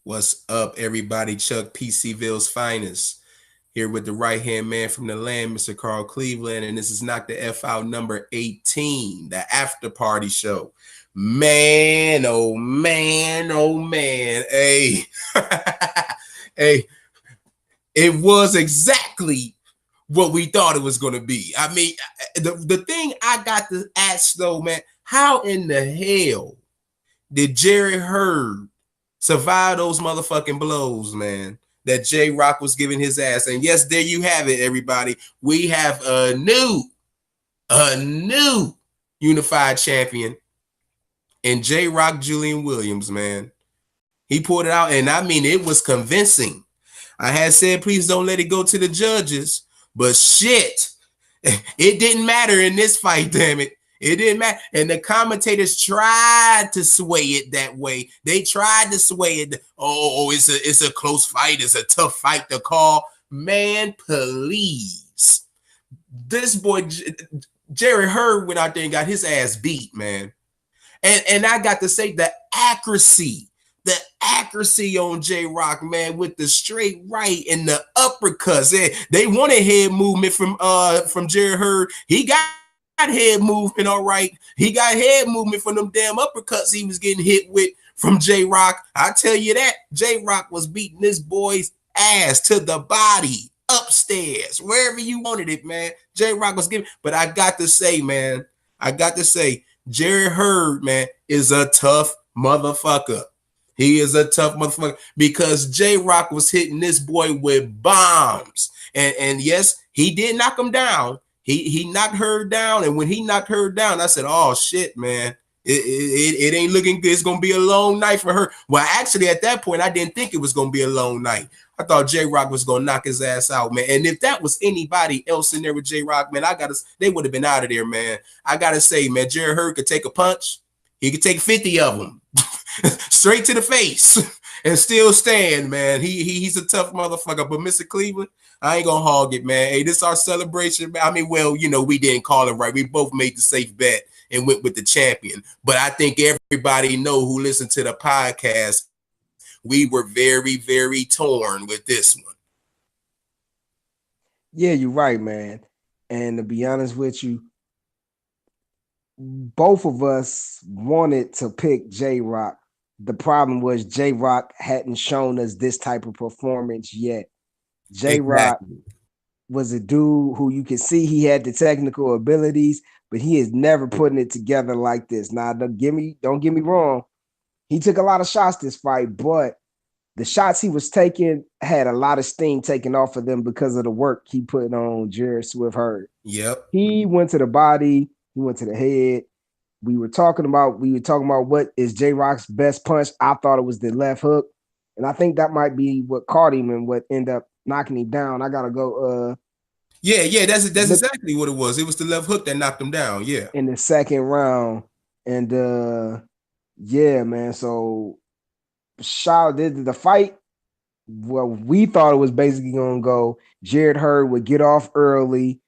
What's up, everybody? Chuck P. C-Ville's finest. Here with the right-hand man from the land, Mr. Carl Cleveland, and this is Knock the F Out number 18, the after party show. Man, oh man, oh man. Hey, hey, it was exactly what we thought it was going to be. I mean, the thing I got to ask though, man, how in the hell did Jerry Hurd survive those motherfucking blows, man, that J-Rock was giving his ass? And yes, there you have it, everybody. We have a new unified champion in J-Rock Julian Williams, man. He pulled it out, and I mean, it was convincing. I had said, please don't let it go to the judges, but shit, it didn't matter in this fight, damn it. It didn't matter. And the commentators tried to sway it that way. They tried to sway it. Oh, it's a close fight. It's a tough fight to call. Man, please. This boy, Jerry Hurd, went out there and got his ass beat, man. And I got to say, the accuracy on J-Rock, man, with the straight right and the uppercuts. They wanted head movement from Jerry Hurd. He got head movement, all right. He got head movement from them damn uppercuts he was getting hit with from J-Rock. I tell you that, J-Rock was beating this boy's ass to the body, upstairs, wherever you wanted it, man. J-Rock was giving, but I got to say, man, Jerry Hurd, man, is a tough motherfucker. He is a tough motherfucker because J-Rock was hitting this boy with bombs. And yes, he did knock him down. He knocked her down, and when he knocked her down, I said, "Oh shit, man, it ain't looking good. It's gonna be a long night for her." Well, actually, at that point, I didn't think it was gonna be a long night. I thought J-Rock was gonna knock his ass out, man. And if that was anybody else in there with J-Rock, man, they would have been out of there, man. I gotta say, man, Jerry Hurd could take a punch. He could take 50 of them straight to the face and still stand, man. He's a tough motherfucker. But Mr. Cleveland, I ain't gonna hog it, man. Hey, this is our celebration. I mean, well, you know, we didn't call it right. We both made the safe bet and went with the champion. But I think everybody know who listened to the podcast, we were very, very torn with this one. Yeah, you're right, man. And to be honest with you, both of us wanted to pick J-Rock. The problem was J-Rock hadn't shown us this type of performance yet. J-Rock was a dude who you could see he had the technical abilities, but he is never putting it together like this. Now, don't get me wrong. He took a lot of shots this fight, but the shots he was taking had a lot of steam taken off of them because of the work he put on Jared Swift Hurd. Yep. He went to the body, he went to the head. We were talking about what is J-Rock's best punch. I thought it was the left hook. And I think that might be what caught him and what ended up knocking him down. I gotta go. Yeah, that's exactly what it was. It was the left hook that knocked him down. Yeah, in the second round, and yeah, man. So, the fight. Well, we thought it was basically gonna go. Jared Hurd would get off early.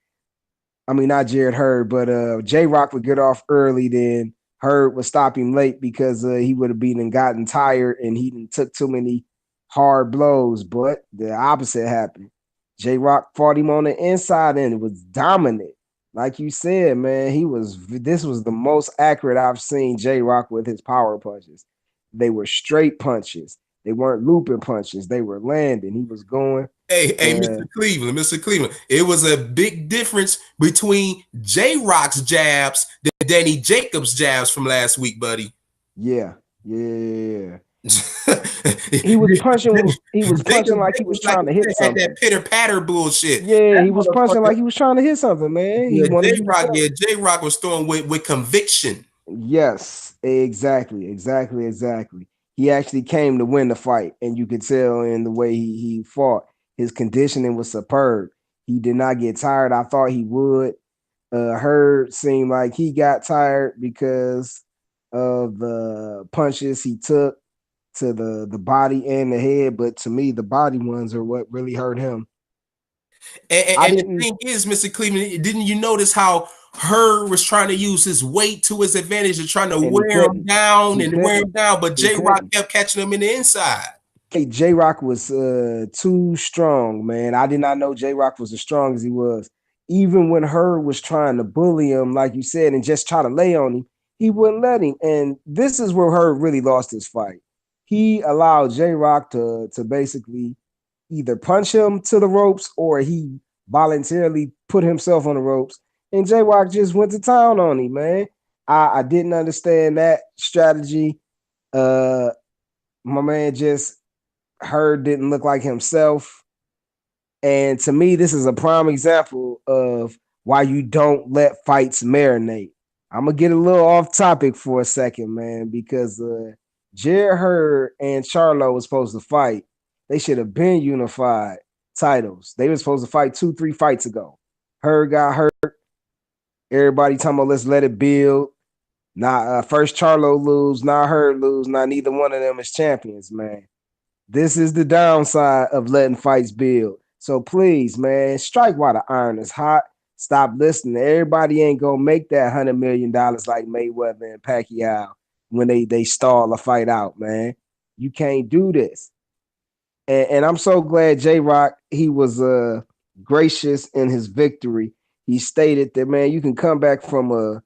I mean, not Jared Hurd, but J-Rock would get off early. Then Hurd would stop him late because he would have been and gotten tired, and he took too many hard blows. But the opposite happened. J-Rock fought him on the inside, and it was dominant. Like you said, man, this was the most accurate I've seen J-Rock with his power punches. They were straight punches. They weren't looping punches. They were landing. He was going. Hey, Mr. Cleveland. It was a big difference between J-Rock's jabs than Danny Jacobs' jabs from last week, buddy. Yeah. He was punching like he was trying to hit something. That pitter-patter bullshit. Yeah, he was punching like he was trying to hit something, man. J-Rock was throwing with conviction. Yes, exactly. He actually came to win the fight, and you could tell in the way he fought. His conditioning was superb. He did not get tired. I thought he would. Hurd seemed like he got tired because of the punches he took to the body and the head, but to me, the body ones are what really hurt him. And the thing is, Mr. Cleveland, didn't you notice how Hurd was trying to use his weight to his advantage and trying to wear him down, but J-Rock kept catching him in the inside. J-Rock was too strong, man. I did not know J-Rock was as strong as he was. Even when Herb was trying to bully him, like you said, and just try to lay on him, he wouldn't let him. And this is where Herb really lost his fight. He allowed J-Rock to basically either punch him to the ropes or he voluntarily put himself on the ropes. And J-Rock just went to town on him, man. I didn't understand that strategy. Uh, my man just Herb didn't look like himself. And to me, this is a prime example of why you don't let fights marinate. I'm gonna get a little off topic for a second, man, because Jared Hurd and Charlo was supposed to fight. They should have been unified titles. They were supposed to fight 2, 3 fights ago. Hurd got hurt. Everybody talking about let's let it build. Now, first Charlo lose, now Hurd lose. Now neither one of them is champions, man. This is the downside of letting fights build. So please, man, strike while the iron is hot. Stop listening. Everybody ain't gonna make that $100 million like Mayweather and Pacquiao when they stall a fight out, man. You can't do this. And I'm so glad J-Rock, he was gracious in his victory. He stated that, man, you can come back from a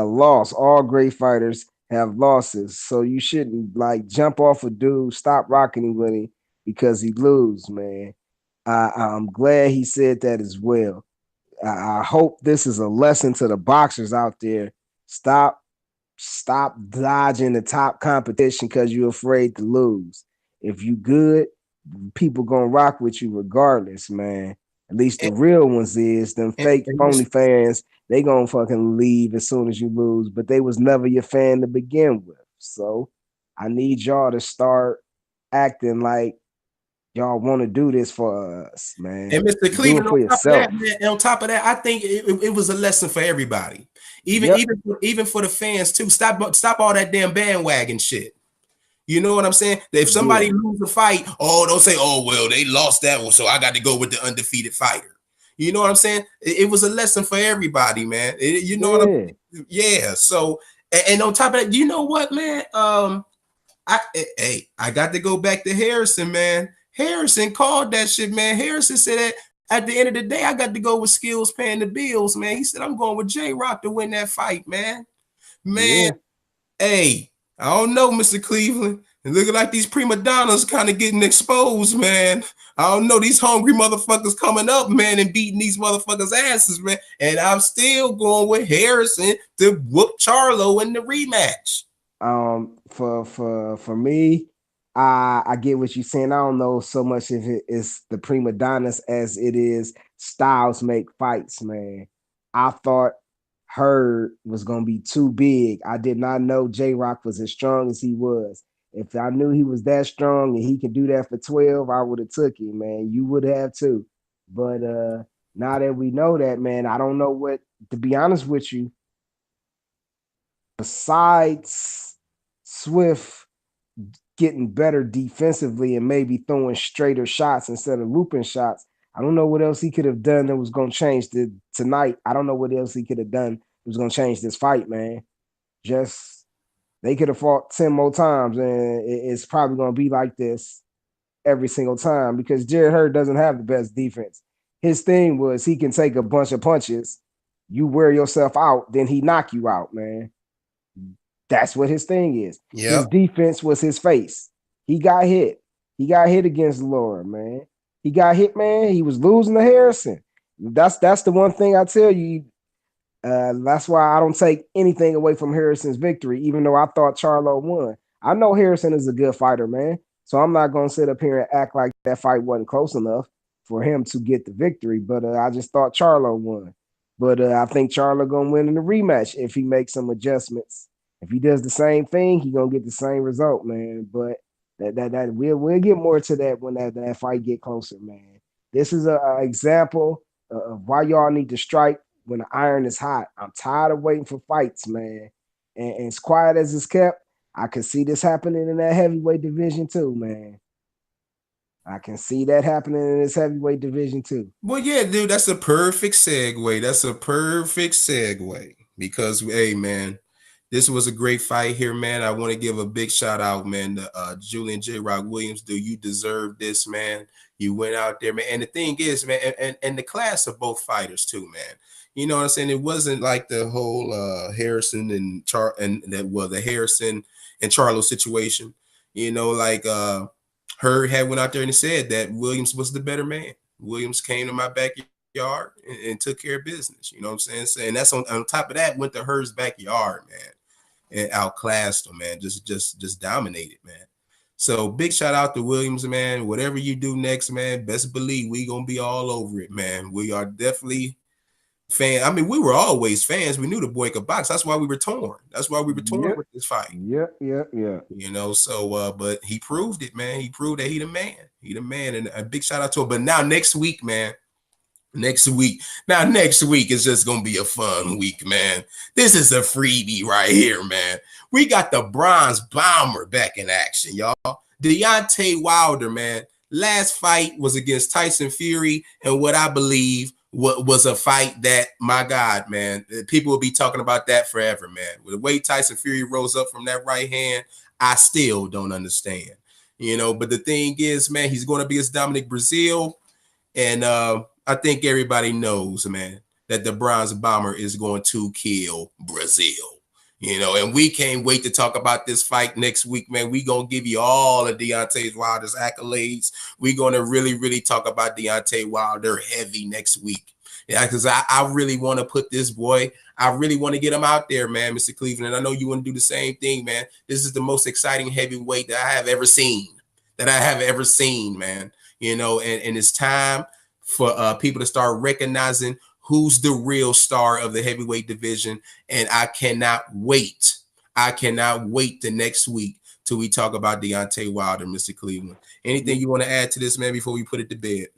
loss. All great fighters have losses. So you shouldn't like jump off a dude, stop rocking him with him because he lose, man. I'm glad he said that as well. I hope this is a lesson to the boxers out there. Stop dodging the top competition because you're afraid to lose. If you good, people gonna rock with you regardless, man. At least the And, real ones is them fake and phony fans. They gonna fucking leave as soon as you lose, but they was never your fan to begin with. So I need y'all to start acting like y'all want to do this for us, man. And Mr. Do it Cleveland, for on top of that, yourself. man, on top of that, I think it was a lesson for everybody, even Yep. even for the fans too. Stop all that damn bandwagon shit. You know what I'm saying? If somebody Yeah. lose a fight, oh, don't say, oh well, they lost that one, so I got to go with the undefeated fighter. You know what I'm saying? It was a lesson for everybody, man. You know what I'm Yeah. saying? Yeah. So and on top of that, you know what, man? I got to go back to Harrison, man. Harrison called that shit, man. Harrison said that at the end of the day, I got to go with skills paying the bills, man. He said I'm going with J Rock to win that fight, man. Man, Yeah. hey, I don't know, Mr. Cleveland. It looking like these prima donnas kind of getting exposed, man. I don't know, these hungry motherfuckers coming up, man, and beating these motherfuckers' asses, man. And I'm still going with Harrison to whoop Charlo in the rematch. For me, I get what you're saying. I don't know so much if it is the prima donnas as it is styles make fights, man. I thought Hurd was gonna be too big. I did not know J Rock was as strong as he was. If I knew he was that strong and he could do that for 12, I would have took him, man. You would have too. But now that we know that, man, I don't know what to be honest with you, besides Swift getting better defensively and maybe throwing straighter shots instead of looping shots. I don't know what else he could have done that was going to change tonight. I don't know what else he could have done that was going to change this fight, man. Just they could have fought 10 more times, and it's probably going to be like this every single time because Jared Hurd doesn't have the best defense. His thing was he can take a bunch of punches, you wear yourself out, then he knock you out, man. That's what his thing is. His Yep. defense was his face. He got hit. He got hit against Laura, man. He got hit, man. He was losing to Harrison. That's the one thing I tell you. That's why I don't take anything away from Harrison's victory, even though I thought Charlo won. I know Harrison is a good fighter, man. So I'm not gonna sit up here and act like that fight wasn't close enough for him to get the victory. But I just thought Charlo won. But I think Charlo gonna win in the rematch if he makes some adjustments. If he does the same thing, he gonna get the same result, man. But that we'll get more to that when that fight get closer, man. This is a example of why y'all need to strike when the iron is hot. I'm tired of waiting for fights, man. And as quiet as it's kept, I can see this happening in that heavyweight division too, man. I can see that happening in this heavyweight division too. Well, yeah, dude, that's a perfect segue. That's a perfect segue because, hey, man, This was a great fight here, man. I want to give a big shout out, man, to Julian J. Rock Williams. Dude, you deserve this, man. You went out there, man. And the thing is, man, and the class of both fighters too, man. You know what I'm saying? It wasn't like the whole Harrison and the Harrison and Charlo situation. You know, like Hurd had went out there and said that Williams was the better man. Williams came to my backyard and took care of business. You know what I'm saying? So, and that's on top of that, went to Hurd's backyard, man, and outclassed him, man. Just dominated, man. So big shout out to Williams, man. Whatever you do next, man, best believe we gonna be all over it, man. We are definitely fans. I mean, we were always fans. We knew the boy could box. That's why we were torn. That's why we were torn with this fight. Yeah. You know, so but he proved it, man. He proved that he the man. He the man, and a big shout out to him. But now next week, man. Next week is just gonna be a fun week, man. This is a freebie right here, man. We got the Bronze Bomber back in action, y'all. Deontay Wilder, man. Last fight was against Tyson Fury, and what I believe was a fight that, my God, man, people will be talking about that forever, man. With the way Tyson Fury rose up from that right hand, I still don't understand, you know. But the thing is, man, he's going to be as Dominic Brazil, and I think everybody knows, man, that the Bronze Bomber is going to kill Brazil. You know, and we can't wait to talk about this fight next week, man. We going to give you all of Deontay Wilder's accolades. We're going to really, really talk about Deontay Wilder heavy next week. Yeah, because I really want to put this boy, I really want to get him out there, man, Mr. Cleveland. I know you want to do the same thing, man. This is the most exciting heavyweight that I have ever seen, man. You know, and it's time for people to start recognizing who's the real star of the heavyweight division. And I cannot wait. The next week till we talk about Deontay Wilder, Mr. Cleveland. Anything you want to add to this, man, before we put it to bed?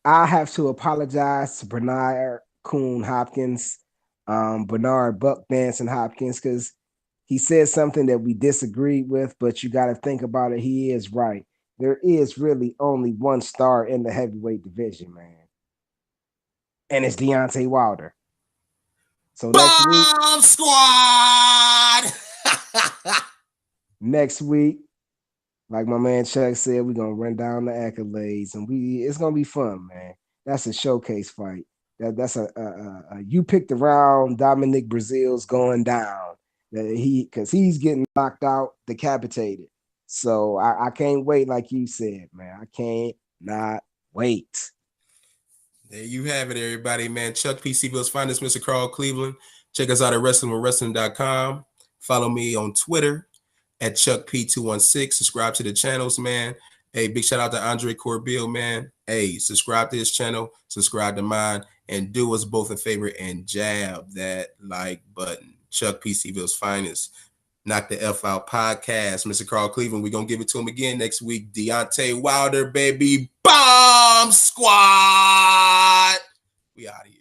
I have to apologize to Bernard Coon Hopkins, Bernard Buck Dancing Hopkins, because he said something that we disagreed with, but you got to think about it. He is right. There is really only one star in the heavyweight division, man. And it's Deontay Wilder. So Bomb Squad! Next week, like my man Chuck said, we're gonna run down the accolades, and it's gonna be fun, man. That's a showcase fight. That's a you picked around Dominic Brazil's going down. Because he's getting knocked out, decapitated. So I can't wait, like you said, man. I can't not wait. There you have it, everybody, man. Chuck P. C-Ville's finest, Mr. Carl Cleveland. Check us out at wrestlingwithwrestling.com. Follow me on Twitter at ChuckP216. Subscribe to the channels, man. Hey, big shout out to Andre Corbeil, man. Hey, subscribe to his channel, subscribe to mine, and do us both a favor and jab that like button. Chuck P. C-Ville's finest. Knock the F Out podcast. Mr. Carl Cleveland, we're going to give it to him again next week. Deontay Wilder, baby. Bomb Squad. We out of here.